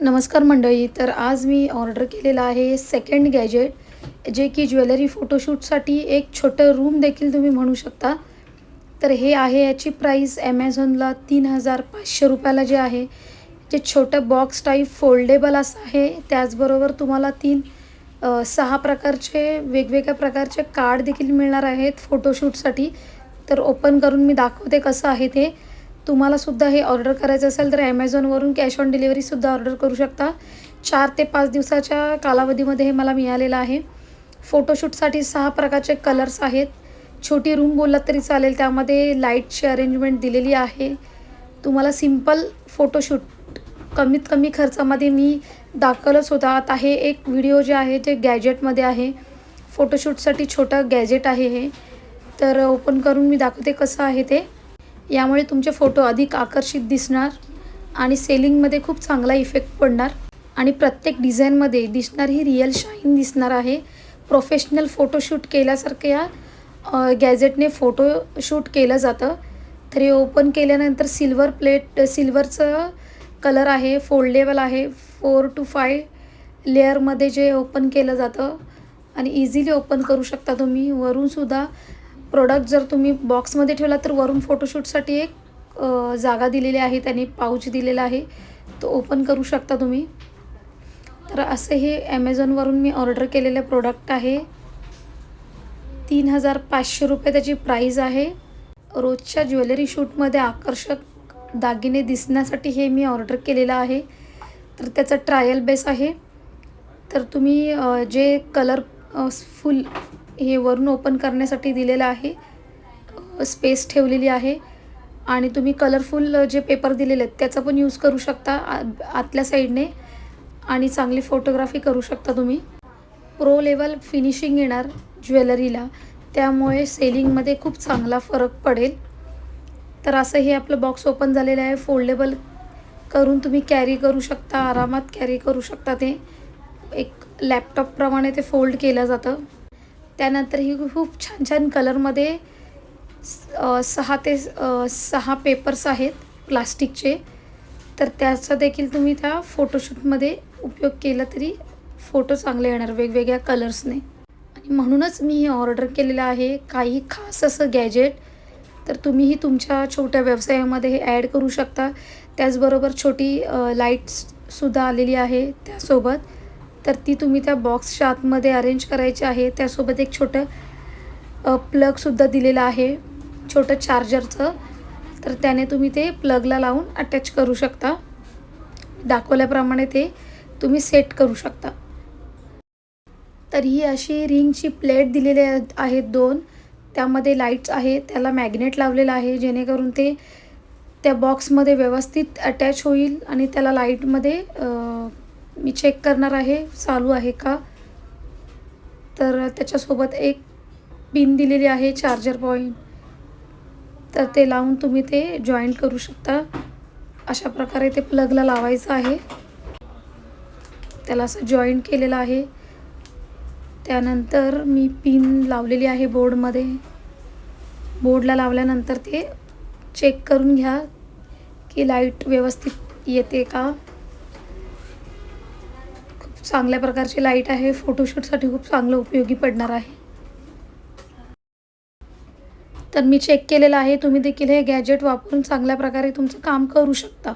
नमस्कार मंडळी. तर आज मी ऑर्डर केलेलं आहे सेकंड गॅजेट, जे की ज्वेलरी फोटोशूटसाठी एक छोटं रूम देखील तुम्ही म्हणू शकता. तर हे आहे, याची प्राईस ॲमेझॉनला 3,500 रुपयाला जे आहे. जे छोटं बॉक्स टाईप फोल्डेबल असं आहे. त्याचबरोबर तुम्हाला 6 प्रकारचे वेगवेगळ्या प्रकारचे कार्ड देखील मिळणार आहेत फोटोशूटसाठी. तर ओपन करून मी दाखवते कसं आहे ते. तुम्हालासुद्धा हे ऑर्डर करायचं असेल तर ॲमेझॉनवरून कॅश ऑन डिलिव्हरीसुद्धा ऑर्डर करू शकता. 4 ते 5 दिवसाच्या कालावधीमध्ये हे मला मिळालेलं आहे. फोटोशूटसाठी 6 प्रकारचे कलर्स आहेत. छोटी रूम बोललात तरी चालेल. त्यामध्ये लाईटची अरेंजमेंट दिलेली आहे. तुम्हाला सिंपल फोटोशूट कमीत कमी खर्चामध्ये मी दाखवलंच होतं. आता हे एक व्हिडिओ जे आहे ते गॅजेटमध्ये आहे. फोटोशूटसाठी छोटं गॅजेट आहे हे. तर ओपन करून मी दाखवते कसं आहे ते. यामुळे तुमचे फोटो अधिक आकर्षित दिसणार आणि सेलिंगमध्ये खूप चांगला इफेक्ट पडणार आणि प्रत्येक डिझाईनमध्ये दिसणारी ही रिअल शाईन दिसणार आहे. प्रोफेशनल फोटोशूट केल्यासारखं या गॅजेटने फोटोशूट केलं जातं. तर हे ओपन केल्यानंतर सिल्वरचं कलर आहे. फोल्डेबल आहे. 4 to 5 लेअरमध्ये जे ओपन केलं जातं आणि इझिली ओपन करू शकता तुम्ही. वरूनसुद्धा प्रोडक्ट जर तुम्ही बॉक्समध्ये ठेवला तर वरून फोटोशूटसाठी एक जागा दिलेली आहे. त्याने पाऊच दिलेला आहे, तो ओपन करू शकता तुम्ही. तर असं हे ॲमेझॉनवरून मी ऑर्डर केलेलं प्रोडक्ट आहे. 3,500 रुपये त्याची प्राईज आहे. रोजच्या ज्वेलरी शूटमध्ये आकर्षक दागिने दिसण्यासाठी हे मी ऑर्डर केलेलं आहे. तर त्याचा ट्रायल बेस आहे. तर तुम्ही जे कलर फुल हे वरून ओपन करण्यासाठी दिलेलं आहे, स्पेस ठेवलेली आहे आणि तुम्ही कलरफुल जे पेपर दिलेले आहेत त्याचा पण यूज करू शकता आतल्या साईडने आणि चांगली फोटोग्राफी करू शकता तुम्ही. प्रो लेवल फिनिशिंग येणार ज्वेलरीला, त्यामुळे सेलिंगमध्ये खूप चांगला फरक पडेल. तर असं हे आपलं बॉक्स ओपन झालेलं आहे. फोल्डेबल करून तुम्ही कॅरी करू शकता, आरामात कॅरी करू शकता. ते एक लॅपटॉपप्रमाणे ते फोल्ड केलं जातं. त्यानंतर ही खूप छान छान कलरमध्ये 6 पेपर्स आहेत प्लास्टिकचे. तर त्याचा देखील तुम्ही त्या फोटोशूटमध्ये उपयोग केला तरी फोटो चांगले येणार वेगवेगळ्या कलर्सने. आणि म्हणूनच मी हे ऑर्डर केलेलं आहे. काही खास असं गॅजेट तर तुम्हीही तुमच्या छोट्या व्यवसायामध्ये हे ॲड करू शकता. त्याचबरोबर छोटी लाईट्ससुद्धा आलेली आहे त्यासोबत. तर ती तुम्ही त्या बॉक्सच्या आतमध्ये अरेंज करायची आहे. त्यासोबत एक छोटं प्लगसुद्धा दिलेलं आहे, छोटं चार्जरचं. तर त्याने तुम्ही ते प्लगला लावून अटॅच करू शकता. दाखवल्याप्रमाणे ते तुम्ही सेट करू शकता. तर ही अशी रिंगची प्लेट दिलेली आहेत 2. त्यामध्ये लाईट्स आहे. त्याला मॅग्नेट लावलेलं आहे जेणेकरून ते त्या बॉक्समध्ये व्यवस्थित अटॅच होईल आणि त्याला लाईटमध्ये मी चेक करणार आहे चालू आहे का. तर त्याच्यासोबत एक पिन दिलेली आहे, चार्जर पॉईंट. तर ते लावून तुम्ही ते जॉईंट करू शकता. अशा प्रकारे ते प्लगला लावायचं आहे. त्याला असं जॉईंट केलेलं आहे. त्यानंतर मी पिन लावलेली आहे बोर्डमध्ये. बोर्डला लावल्यानंतर ते चेक करून घ्या की लाईट व्यवस्थित येते का. खूप चांगल्या प्रकारची लाईट आहे. फोटोशूटसाठी खूप चांगलं उपयोगी पडणार आहे. तर मी चेक केलेलं आहे. तुम्ही देखील हे गॅजेट वापरून चांगल्या प्रकारे तुमचं काम करू शकता.